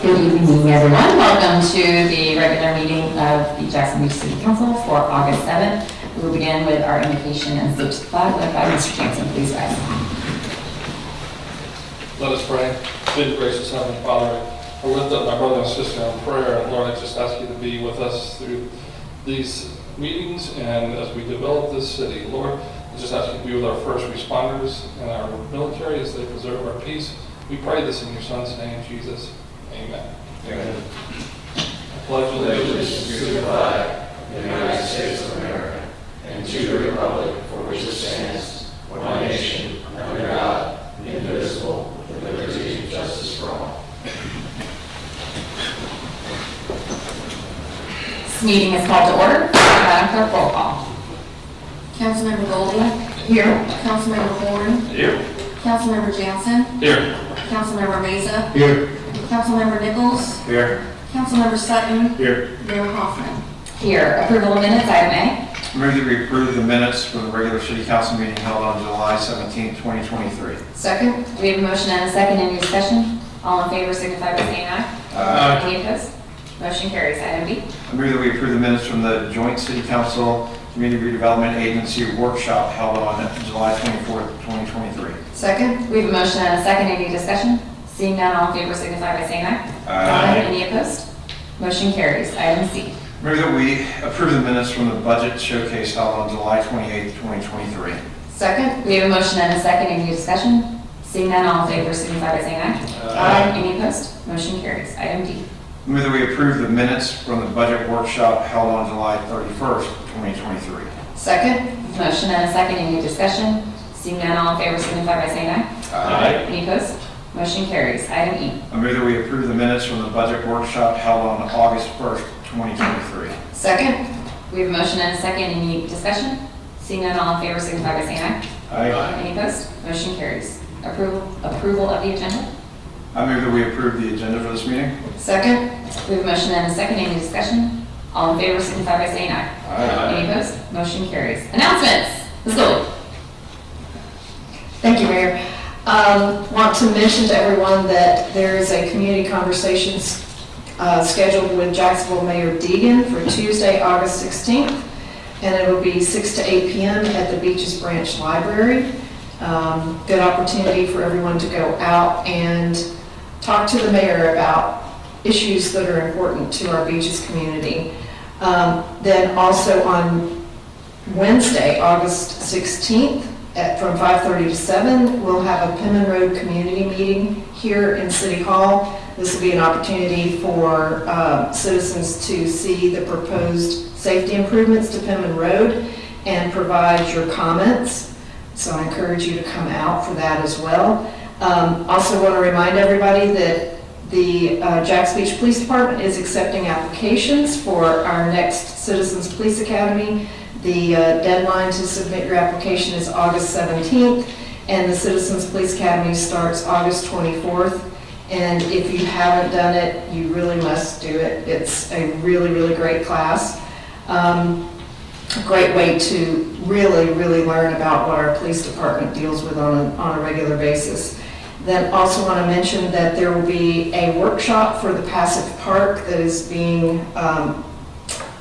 Good evening, everyone. Welcome to the regular meeting of the Jackson Beach City Council for August 7th. We will begin with our invocation and salute to the flag led by Mr. Jansen. Please rise. Let us pray. Dear gracious Heavenly Father, I lift up my brother and sister in prayer, and Lord, I just ask you to be with us through these meetings and as we develop this city. Lord, I just ask you to be with our first responders and our military as they preserve our peace. We pray this in your Son's name, Jesus. Amen. Amen. I pledge allegiance To the flag of the United States of America and to the republic for which it stands, one nation, under God, indivisible, with liberty and justice for all. This meeting is called to order. Madam Clerk, roll call. Councilmember Goldie. Here. Councilmember Horn. Here. Councilmember Jansen. Here. Councilmember Mesa. Here. Councilmember Nichols. Here. Councilmember Sutton. Here. Mayor Hoffman. Here. Approval of minutes, item A. Move that we approve the minutes for the regular city council meeting held on July 17, 2023. Second. We have a motion and a second. Any discussion? All in favor signify by saying aye. Any opposed? Motion carries. Item B. I move that we approve the minutes from the joint city council community redevelopment agency workshop held on July 24, 2023. Second. We have a motion and a second. Any discussion? Seeing none, all in favor signify by saying aye. Any opposed? Motion carries. Item C. Move that we approve the minutes from the budget showcase held on July 28, 2023. Second. We have a motion and a second. Any discussion? Seeing none, all in favor signify by saying aye. Any opposed? Motion carries. Item D. Move that we approve the minutes from the budget workshop held on July 31st, 2023. Second. Motion and a second. Any discussion? Seeing none, all in favor signify by saying aye. Any opposed? Motion carries. Item E. I move that we approve the minutes from the budget workshop held on August 1st, 2023. Second. We have a motion and a second. Any discussion? Seeing none, all in favor signify by saying aye. Any opposed? Motion carries. Approval of the agenda. I move that we approve the agenda for this meeting. Second. We have a motion and a second. Any discussion? All in favor signify by saying aye. Any opposed? Motion carries. Announcements. Let's go. Thank you, Mayor. Want to mention to everyone that there is a community conversations scheduled with Jacksonville Mayor Deegan for Tuesday, August 16th, and it will be 6 to 8 p.m. at the Beaches Branch Library. Good opportunity for everyone to go out and talk to the mayor about issues that are important to our beaches community. Then also on Wednesday, August 16th, from 5:30 to 7, we'll have a Penman Road community meeting here in City Hall. This will be an opportunity for citizens to see the proposed safety improvements to Penman Road and provide your comments. So I encourage you to come out for that as well. Also want to remind everybody that the Jax Beach Police Department is accepting applications for our next Citizens Police Academy. The deadline to submit your application is August 17th, and the Citizens Police Academy starts August 24th. And if you haven't done it, you really must do it. It's a really, really great class. A great way to really, really learn about what our police department deals with on a regular basis. Then also want to mention that there will be a workshop for the Passive Park that is being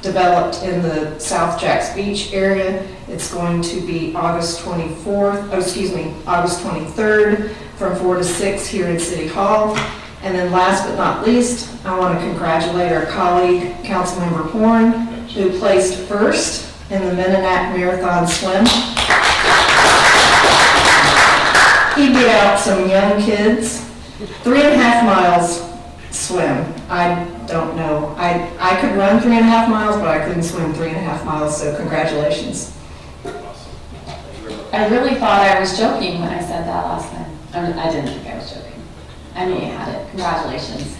developed in the South Jax Beach area. It's going to be August 23rd from 4 to 6 here in City Hall. And then last but not least, I want to congratulate our colleague, Councilmember Horn, who placed first in the Mennonite Marathon Swim. He beat out some young kids, 3.5 miles swim. I don't know. I could run 3.5 miles, but I couldn't swim 3.5 miles, so congratulations. I really thought I was joking when I said that last time. I didn't think I was joking. I knew you had it. Congratulations.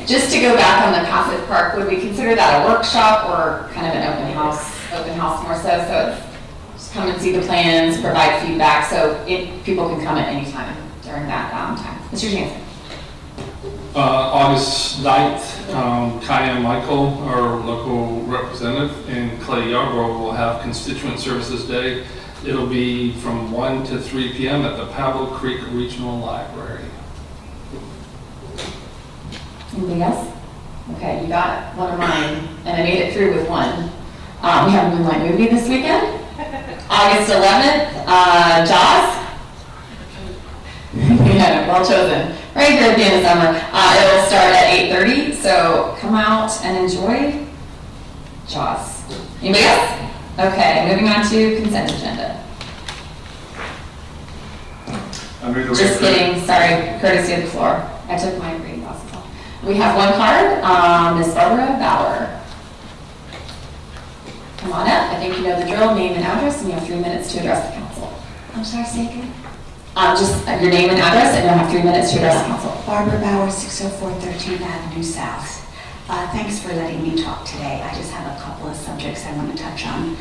Just to go back on the Passive Park, would we consider that a workshop or kind of an open house more so? So it's just come and see the plans, provide feedback, so people can come at any time during that time. Mr. Jansen. August 9th, Kaya Michael, our local representative, and Clay Yarbrough will have Constituent Services Day. It'll be from 1 to 3 p.m. at the Paddle Creek Regional Library. Anybody else? Okay, you got one of mine, and I made it through with one. We have a Moonlight movie this weekend, August 11th, Jaws. Yeah, well chosen. Right here at the end of summer. It'll start at 8:30, so come out and enjoy Jaws. Anybody else? Okay, moving on to consent agenda. I move that we Just approve- kidding, sorry, courtesy of the floor. I took my reading glasses off. We have one card, Ms. Barbara Bauer. Come on up, I think you know the drill, name and address, and you have 3 minutes to address the council. I'm sorry, say again? Just your name and address, and you'll have 3 minutes to address the council. Barbara Bauer, 604 13th Avenue South. Thanks for letting me talk today. I just have a couple of subjects I want to touch on.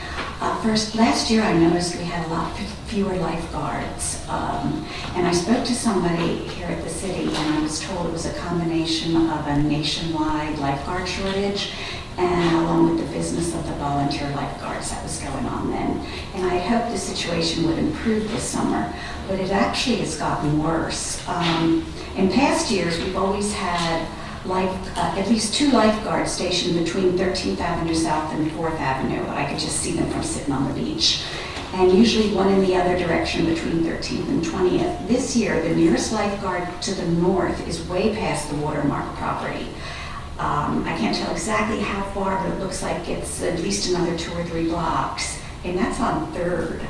First, last year I noticed we had a lot fewer lifeguards. And I spoke to somebody here at the city and I was told it was a combination of a nationwide lifeguard shortage and along with the business of the volunteer lifeguards that was going on then. And I hoped the situation would improve this summer, but it actually has gotten worse. In past years, we've always had at least 2 lifeguards stationed between 13th Avenue South and 4th Avenue. I could just see them from sitting on the beach. And usually one in the other direction between 13th and 20th. This year, the nearest lifeguard to the north is way past the Watermark property. I can't tell exactly how far, but it looks like it's at least another 2 or 3 blocks. And that's on 3rd.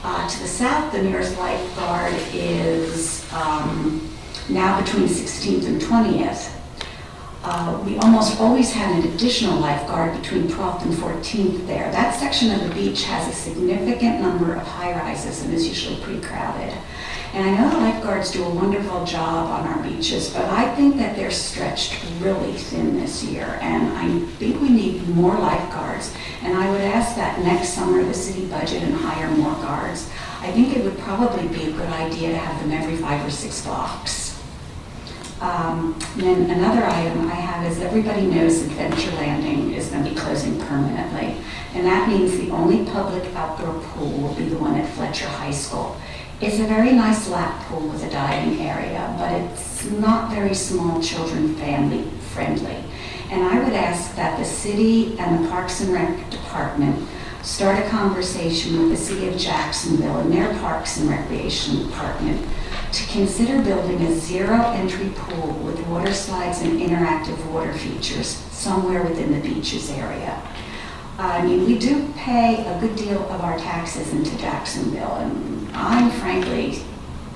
To the south, the nearest lifeguard is now between 16th and 20th. We almost always had an additional lifeguard between 12th and 14th there. That section of the beach has a significant number of high-rises and is usually pretty crowded. And I know the lifeguards do a wonderful job on our beaches, but I think that they're stretched really thin this year, and I think we need more lifeguards. And I would ask that next summer the city budget and hire more guards. I think it would probably be a good idea to have them every 5 or 6 blocks. Then another item I have is everybody knows Adventure Landing is going to be closing permanently. And that means the only public outdoor pool will be the one at Fletcher High School. It's a very nice lap pool with a diving area, but it's not very small children family friendly. And I would ask that the city and the Parks and Rec Department start a conversation with the City of Jacksonville and their Parks and Recreation Department to consider building a zero-entry pool with water slides and interactive water features somewhere within the beaches area. I mean, we do pay a good deal of our taxes into Jacksonville, and I'm frankly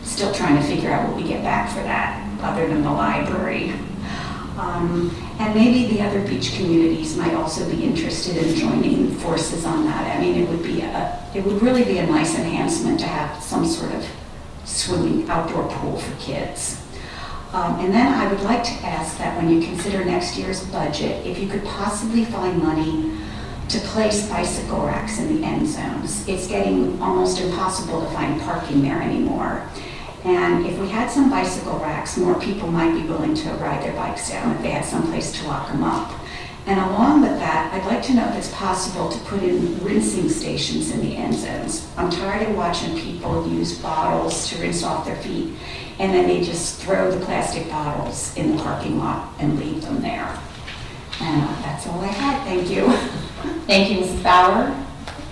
still trying to figure out what we get back for that, other than the library. And maybe the other beach communities might also be interested in joining forces on that. I mean, it would really be a nice enhancement to have some sort of swimming outdoor pool for kids. And then I would like to ask that when you consider next year's budget, if you could possibly find money to place bicycle racks in the end zones. It's getting almost impossible to find parking there anymore. And if we had some bicycle racks, more people might be willing to ride their bikes down if they had some place to lock them up. And along with that, I'd like to know if it's possible to put in rinsing stations in the end zones. I'm tired of watching people use bottles to rinse off their feet, and then they just throw the plastic bottles in the parking lot and leave them there. And that's all I had. Thank you. Thank you, Mrs. Bauer.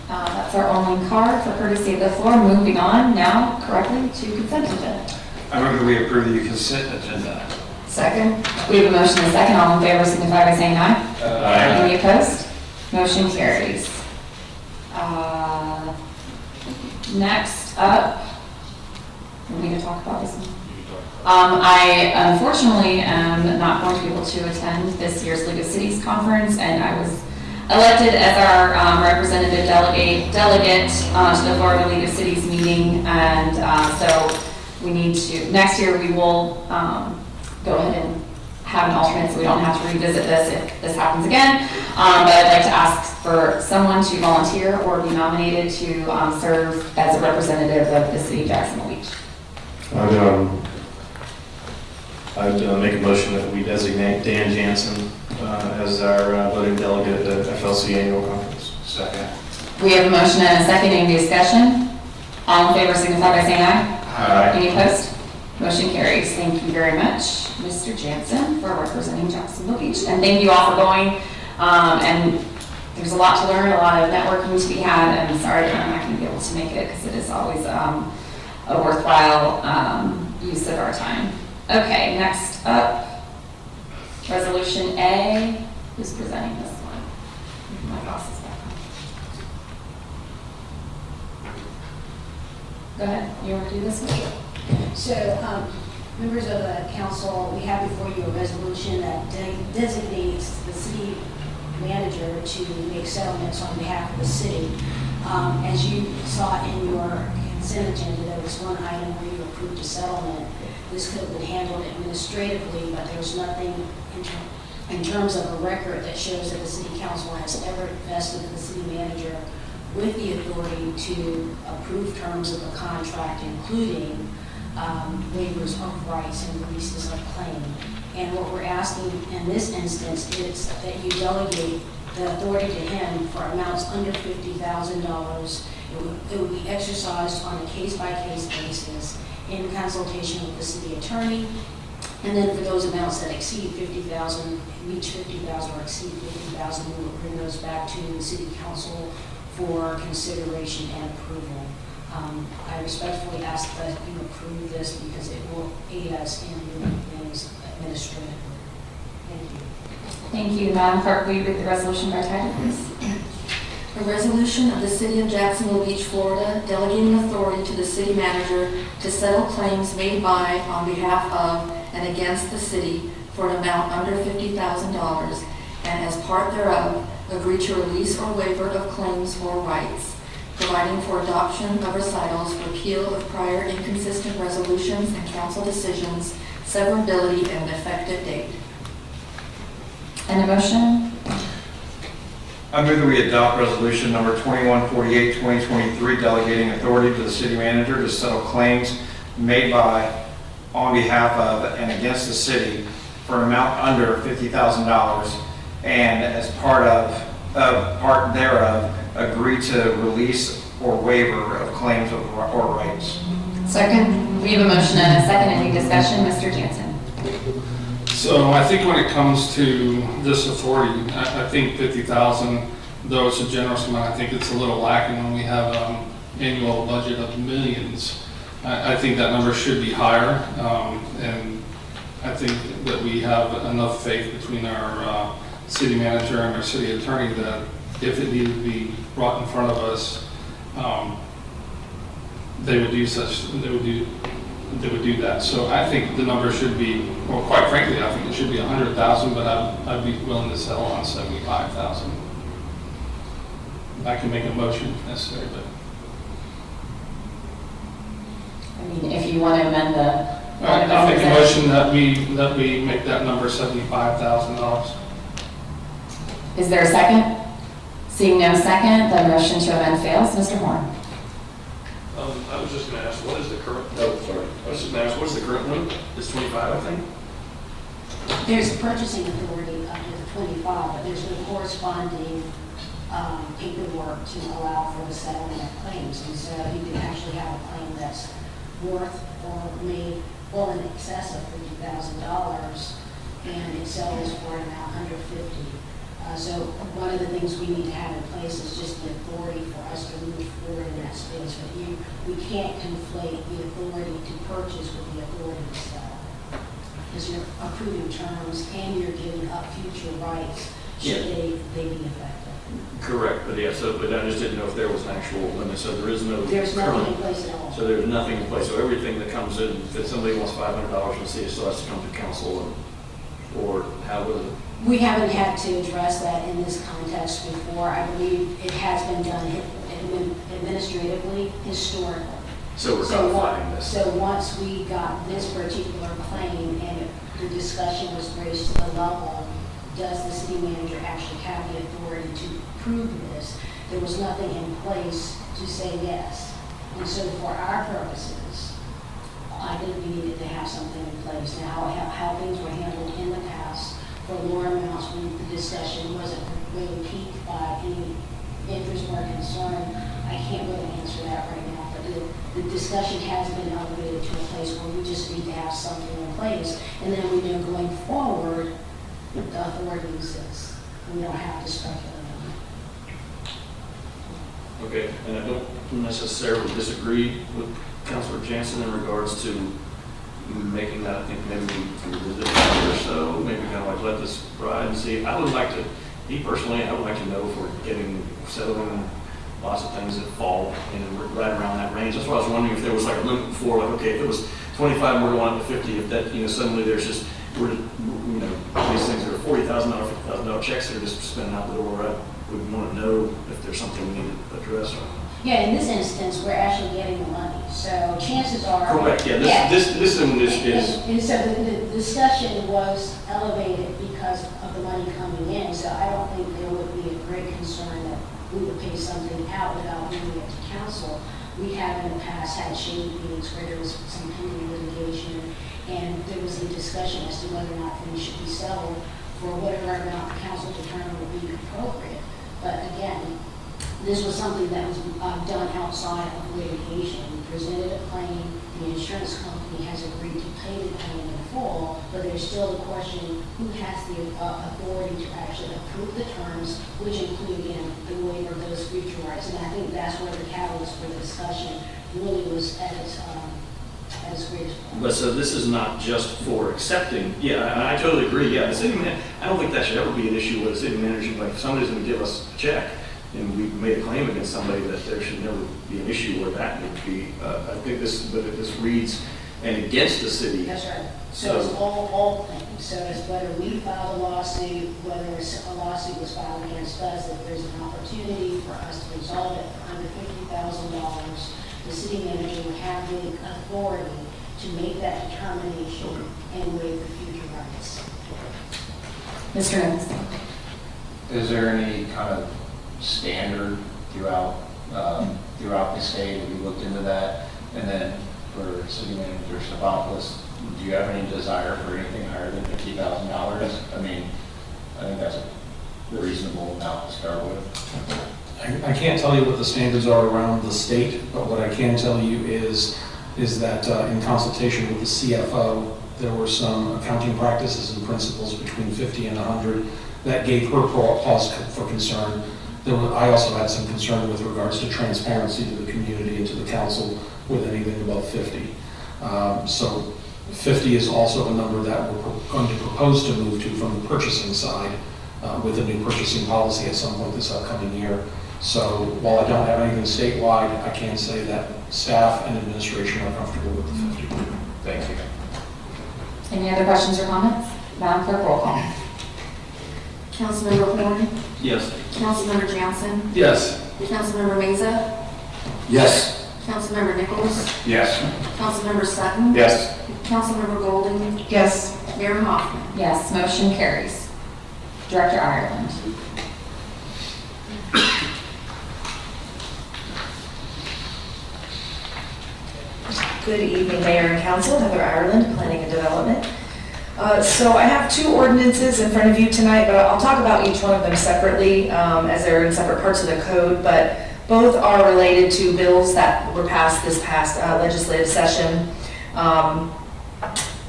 That's our only card for courtesy of the floor. Moving on now correctly to consent agenda. I move that we approve the consent agenda. Second? We have a motion and a second. All in favor signify by saying aye. Aye. Any opposed? Motion carries. Next up, we need to talk about this one. I unfortunately am not going to be able to attend this year's League of Cities conference, and I was elected as our representative delegate to the Florida League of Cities meeting, and so we need to, next year we will go ahead and have an alternate so we don't have to revisit this if this happens again. But I'd like to ask for someone to volunteer or be nominated to serve as a representative of the city of Jacksonville Beach. I'd make a motion that we designate Dan Jansen as our voting delegate at the FLC annual conference. Second. We have a motion and a second. Any discussion? All in favor signify by saying aye. Aye. Any opposed? Motion carries. Thank you very much, Mr. Jansen, for representing Jacksonville Beach. And thank you all for going. And there's a lot to learn, a lot of networking to be had. And sorry that I'm not going to be able to make it because it is always a worthwhile use of our time. Okay, next up, Resolution A. Who's presenting this one? My boss is back on. Go ahead. You want to do this one? So, members of the council, we have before you a resolution that designates the city manager to make settlements on behalf of the city. As you saw in your consent agenda, there was one item where you approved a settlement. This could have been handled administratively, but there's nothing in terms of a record that shows that the city council has ever vested the city manager with the authority to approve terms of a contract, including waivers of rights and releases of claim. And what we're asking in this instance is that you delegate the authority to him for amounts under $50,000. It would be exercised on a case-by-case basis in consultation with the city attorney. And then for those amounts that exceed $50,000, reach $50,000 or exceed $50,000, we will bring those back to the city council for consideration and approval. I respectfully ask that you approve this because it will aid us in doing things administratively. Thank you. Thank you. Madam Clerk, will you read the resolution by title, please? A resolution of the City of Jacksonville Beach, Florida, delegating authority to the city manager to settle claims made by, on behalf of, and against the city for an amount under $50,000, and as part thereof, agree to release or waiver of claims or rights, providing for adoption of recitals, repeal of prior inconsistent resolutions and council decisions, severability, and an effective date. And a motion? I move that we adopt resolution number 2148, 2023, delegating authority to the city manager to settle claims made by, on behalf of, and against the city for an amount under $50,000, and as part thereof, agree to release or waiver of claims or rights. Second. We have a motion and a second. Any discussion? Mr. Jansen. So I think when it comes to this authority, I think 50,000, though it's a generous amount, I think it's a little lacking when we have an annual budget of millions. I think that number should be higher, and I think that we have enough faith between our city manager and our city attorney that if it needed to be brought in front of us, they would do that. So I think the number should be, well, quite frankly, I think it should be 100,000, but I'd be willing to settle on 75,000. I can make a motion if necessary, but. I mean, if you want to amend the. All right, I'll make a motion that we make that number $75,000. Is there a second? Seeing no second, the motion to amend fails. Mr. Horn. I was just going to ask, what is the current, I was just going to ask, what is the current one? It's 25, I think? There's purchasing authority up to the 25, but there's no corresponding paperwork to allow for the settlement of claims. And so you can actually have a claim that's worth or made well in excess of $50,000, and it sells for an amount under $50,000. So one of the things we need to have in place is just the authority for us to move forward in that space. But we can't conflate the authority to purchase with the authority to sell. Because you're approving terms and you're giving up future rights should they be effective. Correct, but yeah, but I just didn't know if there was an actual limit, so there is no. There's nothing in place at all. So there's nothing in place, so everything that comes in, if somebody wants $500 from the city, it still has to come to council, or how would it? We haven't had to address that in this context before. I believe it has been done administratively, historically. So we're codifying this. So once we got this particular claim and the discussion was raised to the level, does the city manager actually have the authority to approve this? There was nothing in place to say yes. And so for our purposes, I think we needed to have something in place. Now, how things were handled in the past for lower amounts when the discussion wasn't really piqued by any interest or concern, I can't really answer that right now. But the discussion hasn't been elevated to a place where we just need to have something in place. And then we know going forward, the authority exists. We don't have to speculate on it. Okay, and I don't necessarily disagree with Councilor Jansen in regards to making that, I think maybe we revisit it or so, maybe kind of like let this ride and see. I would like to, me personally, I would like to know if we're settling lots of things that fall right around that range. That's why I was wondering if there was like a limit before, like, okay, if it was 25, we're going up to 50, if that, suddenly there's just, these things are $40,000, $50,000 checks that are just spinning out the door. I would want to know if there's something we need to address. Yeah, in this instance, we're actually getting the money, so chances are. Correct, yeah, this one is. And so the discussion was elevated because of the money coming in, so I don't think there would be a great concern that we would pay something out without bringing it to council. We have in the past had shade meetings where there was some pending litigation, and there was a discussion as to whether or not things should be settled for whatever amount the council determined would be appropriate. But again, this was something that was done outside of litigation. We presented a claim, the insurance company has agreed to pay the claim in full, but there's still the question, who has the authority to actually approve the terms, which include, again, the waiver of those future rights. And I think that's where the catalyst for the discussion really was at its greatest point. But so this is not just for accepting, yeah, and I totally agree, yeah, the city man, I don't think that should ever be an issue with the city manager, like if somebody's gonna give us a check, and we made a claim against somebody, that there should never be an issue where that would be, I think this reads, and against the city. That's right. So it's all things. So it's whether we filed a lawsuit, whether a lawsuit was filed against us, if there's an opportunity for us to resolve it for under $50,000, the city manager would have the authority to make that determination and waive the future rights. Mr. Evans? Is there any kind of standard throughout the state? Have you looked into that? And then for City Manager Stavropoulos, do you have any desire for anything higher than $50,000? I mean, I think that's a reasonable amount to start with. I can't tell you what the standards are around the state, but what I can tell you is that in consultation with the CFO, there were some accounting practices and principles between 50 and 100 that gave her cause for concern. I also had some concern with regards to transparency to the community and to the council with anything above 50. So 50 is also a number that we're going to propose to move to from the purchasing side with a new purchasing policy at some point this upcoming year. So while I don't have anything statewide, I can say that staff and administration are comfortable with the 50. Thank you. Any other questions or comments? Madam Clerk, roll call. Councilmember Horn, Yes. Councilmember Jansen, Yes. Councilmember Meza, Yes. Councilmember Nichols, Yes. Councilmember Sutton, Yes. Councilmember Golding, Yes. Mayor Hoffman. Yes, motion carries. Director Ireland. Good evening, Mayor and Council. Heather Ireland, Planning and Development. So I have two ordinances in front of you tonight, but I'll talk about each one of them separately as they're in separate parts of the code, but both are related to bills that were passed this past legislative session.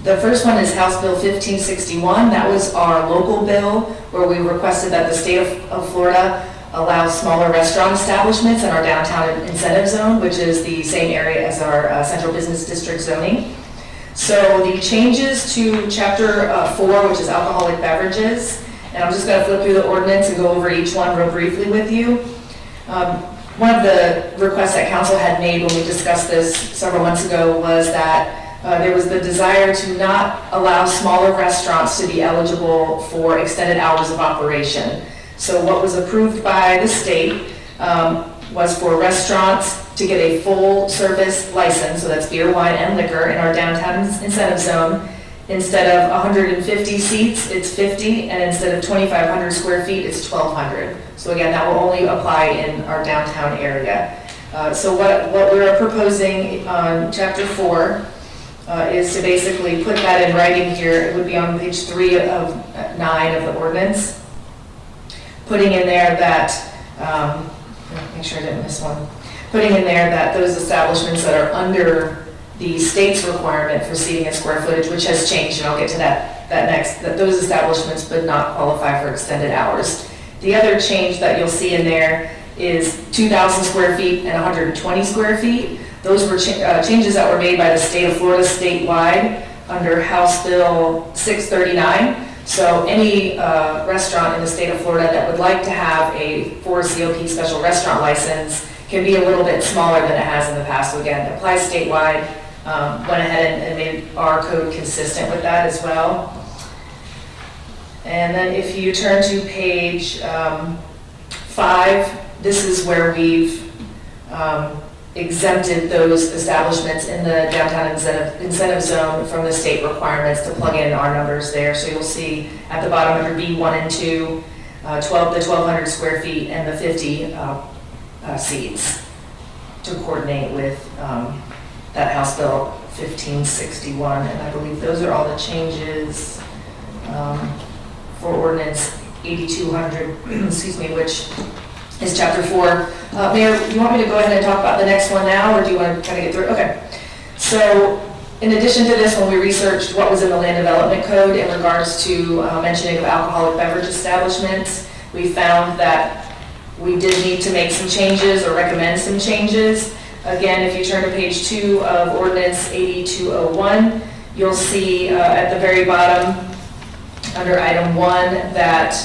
The first one is House Bill 1561. That was our local bill where we requested that the state of Florida allow smaller restaurant establishments in our downtown incentive zone, which is the same area as our central business district zoning. So the changes to Chapter 4, which is alcoholic beverages, and I'm just going to flip through the ordinance and go over each one real briefly with you. One of the requests that council had made when we discussed this several months ago was that there was the desire to not allow smaller restaurants to be eligible for extended hours of operation. So what was approved by the state was for restaurants to get a full service license, so that's beer, wine, and liquor in our downtown incentive zone. Instead of 150 seats, it's 50, and instead of 2,500 square feet, it's 1,200. So again, that will only apply in our downtown area. So what we're proposing on Chapter 4 is to basically put that in writing here. It would be on page 3 of 9 of the ordinance. Putting in there that, make sure I didn't miss one, putting in there that those establishments that are under the state's requirement for seating and square footage, which has changed, and I'll get to that next, that those establishments would not qualify for extended hours. The other change that you'll see in there is 2,000 square feet and 120 square feet. Those were changes that were made by the state of Florida statewide under House Bill 639. So any restaurant in the state of Florida that would like to have a 4COP special restaurant license can be a little bit smaller than it has in the past. So again, it applies statewide. Went ahead and made our code consistent with that as well. And then if you turn to page 5, this is where we've exempted those establishments in the downtown incentive zone from the state requirements to plug in our numbers there. So you'll see at the bottom under B1 and 2, the 1,200 square feet and the 50 seats to coordinate with that House Bill 1561. And I believe those are all the changes for ordinance 8200, excuse me, which is chapter 4. Mayor, you want me to go ahead and talk about the next one now, or do you want to kind of get through? Okay. So in addition to this, when we researched what was in the land development code in regards to mentioning of alcoholic beverage establishments, we found that we did need to make some changes or recommend some changes. Again, if you turn to page 2 of ordinance 8201, you'll see at the very bottom under item 1 that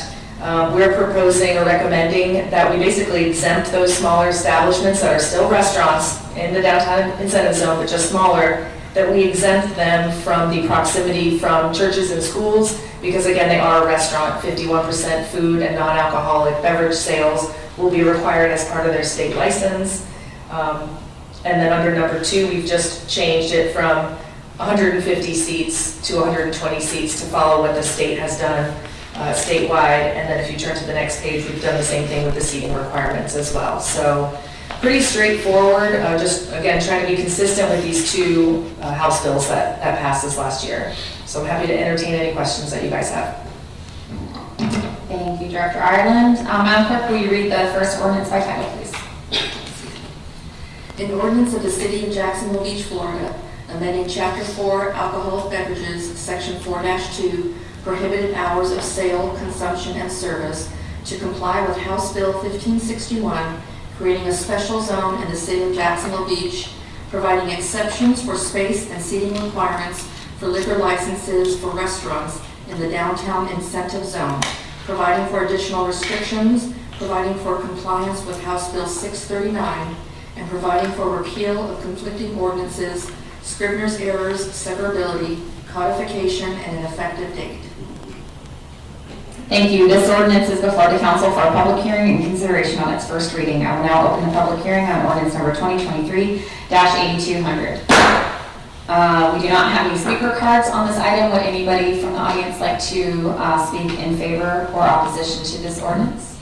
we're proposing or recommending that we basically exempt those smaller establishments that are still restaurants in the downtown incentive zone, but just smaller, that we exempt them from the proximity from churches and schools, because again, they are a restaurant. 51% food and non-alcoholic beverage sales will be required as part of their state license. And then under number 2, we've just changed it from 150 seats to 120 seats to follow what the state has done statewide. And then if you turn to the next page, we've done the same thing with the seating requirements as well. So pretty straightforward, just again, trying to be consistent with these 2 House bills that passed this last year. So I'm happy to entertain any questions that you guys have. Thank you, Director Ireland. Madam Clerk, will you read the first ordinance by title, please? An ordinance of the City of Jacksonville Beach, Florida, amending Chapter 4 Alcoholic Beverages, Section 4-2, prohibited hours of sale, consumption, and service to comply with House Bill 1561, creating a special zone in the City of Jacksonville Beach, providing exceptions for space and seating requirements for liquor licenses for restaurants in the downtown incentive zone, providing for additional restrictions, providing for compliance with House Bill 639, and providing for repeal of conflicting ordinances, Scrivener's errors, severability, codification, and an effective date. Thank you. This ordinance is before the council for a public hearing and consideration on its first reading. I will now open the public hearing on ordinance number 2023-8200. We do not have any speaker cards on this item. Would anybody from the audience like to speak in favor or opposition to this ordinance?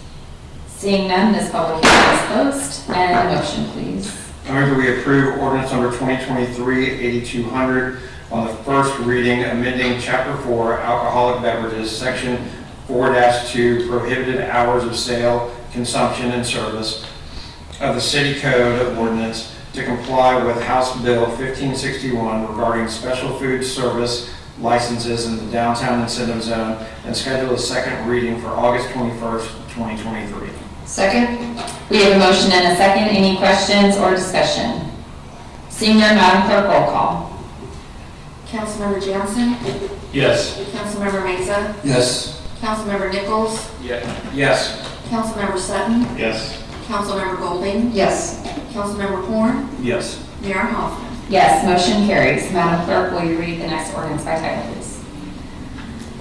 Seeing none, this public hearing is closed. And a motion, please. I move that we approve ordinance number 2023-8200 on the first reading, amending Chapter 4 Alcoholic Beverages, Section 4-2, prohibited hours of sale, consumption, and service of the City Code of Ordinance to comply with House Bill 1561 regarding special food service licenses in the downtown incentive zone, and schedule a second reading for August 21st, 2023. Second? We have a motion and a second. Any questions or discussion? Seeing none, Madam Clerk, roll call. Councilmember Jansen? Yes. Councilmember Mesa? Yes. Councilmember Nichols? Yes. Councilmember Sutton? Yes. Councilmember Golding? Yes. Councilmember Horn? Yes. Mayor Hoffman? Yes, motion carries. Madam Clerk, will you read the next ordinance by title, please?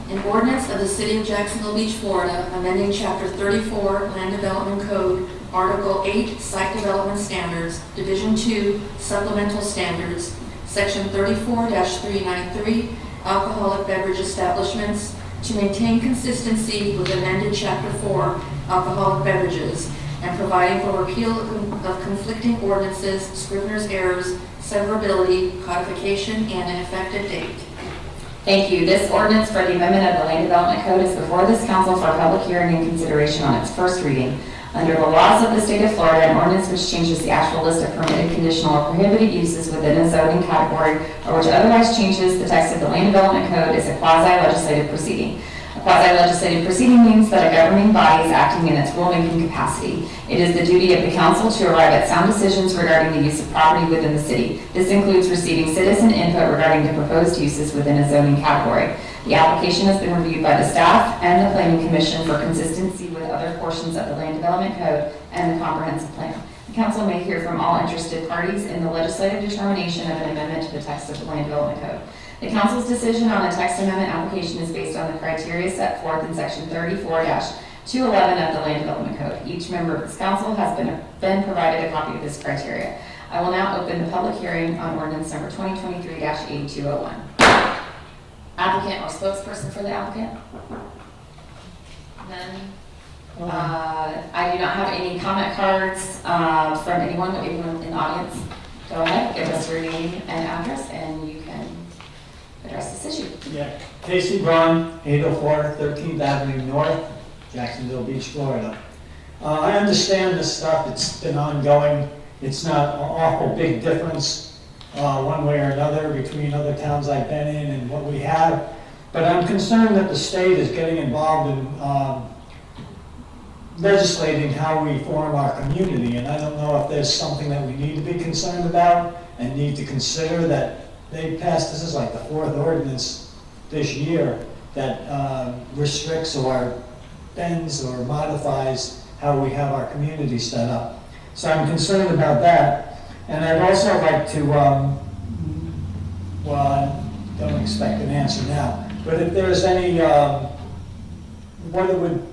An ordinance of the City of Jacksonville Beach, Florida, amending Chapter 34 Land Development Code, Article 8 Site Development Standards, Division 2 Supplemental Standards, Section 34-393, Alcoholic Beverage Establishments, to maintain consistency with amended Chapter 4 Alcoholic Beverages, and providing for repeal of conflicting ordinances, Scrivener's errors, severability, codification, and an effective date. Thank you. This ordinance for the amendment of the Land Development Code is before this council for a public hearing and consideration on its first reading. Under the laws of the state of Florida, an ordinance which changes the actual list of permitted, conditional, or prohibited uses within a zoning category or which otherwise changes the text of the Land Development Code is a quasi-legislative proceeding. A quasi-legislative proceeding means that a governing body is acting in its rulemaking capacity. It is the duty of the council to arrive at sound decisions regarding the use of property within the city. This includes receiving citizen input regarding the proposed uses within a zoning category. The application has been reviewed by the staff and the planning commission for consistency with other portions of the Land Development Code and the comprehensive plan. The council may hear from all interested parties in the legislative determination of an amendment to the text of the Land Development Code. The council's decision on the text amendment application is based on the criteria set forth in section 34-211 of the Land Development Code. Each member of this council has been provided a copy of this criteria. I will now open the public hearing on ordinance number 2023-8201. Applicant or spokesperson for the applicant? None. I do not have any comment cards from anyone in the audience. Go ahead, give us your name and address, and you can address this issue. Yeah, Casey Braun, 804 13th Avenue North, Jacksonville Beach, Florida. I understand this stuff, it's been ongoing. It's not an awful big difference one way or another between other towns I've been in and what we have. But I'm concerned that the state is getting involved in legislating how we form our community. And I don't know if there's something that we need to be concerned about and need to consider that they passed, this is like the fourth ordinance this year that restricts or bends or modifies how we have our community set up. So I'm concerned about that. And I'd also like to, well, I don't expect an answer now, but if there's any, what it would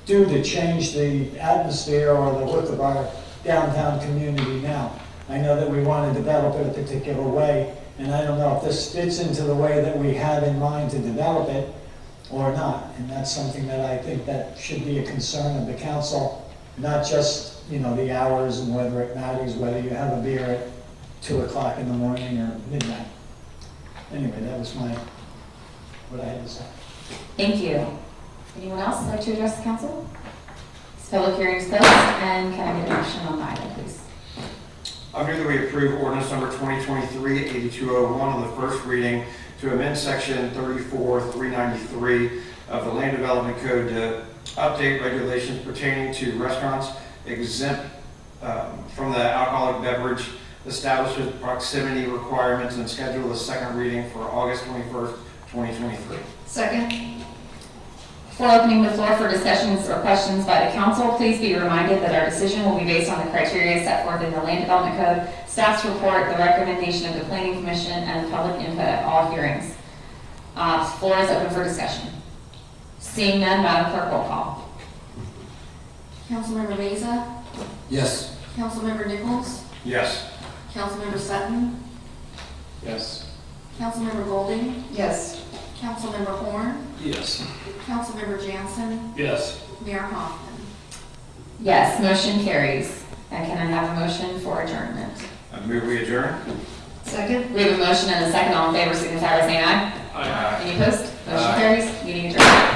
do to change the atmosphere or the look of our downtown community now. I know that we want to develop it a particular way, and I don't know if this fits into the way that we have in mind to develop it or not. And that's something that I think that should be a concern of the council, not just, you know, the hours and whether it matters, whether you have a beer at 2 o'clock in the morning or midnight. Anyway, that was what I had to say. Thank you. Anyone else like to address the council? This public hearing is closed, and can I get a motion on the item, please? I move that we approve ordinance number 2023-8201 on the first reading to amend section 34-393 of the Land Development Code to update regulations pertaining to restaurants exempt from the alcoholic beverage establishment proximity requirements and schedule the second reading for August 21st, 2023. Second? Before opening the floor for discussions or questions by the council, please be reminded that our decision will be based on the criteria set forth in the Land Development Code, staff's report, the recommendation of the Planning Commission, and public input at all hearings. Floor is open for discussion. Seeing none, Madam Clerk, roll call. Councilmember Meza, Yes. Councilmember Nichols, Yes. Councilmember Sutton, Yes. Councilmember Golding, Yes. Councilmember Horn, Yes. Councilmember Jansen, Yes. Mayor Hoffman. Yes, motion carries. And can I have a motion for adjournment? I move we adjourn. Second? We have a motion and a second. All in favor, signify by saying aye. Aye. Any opposed? Motion Aye. carries. Meeting adjourned.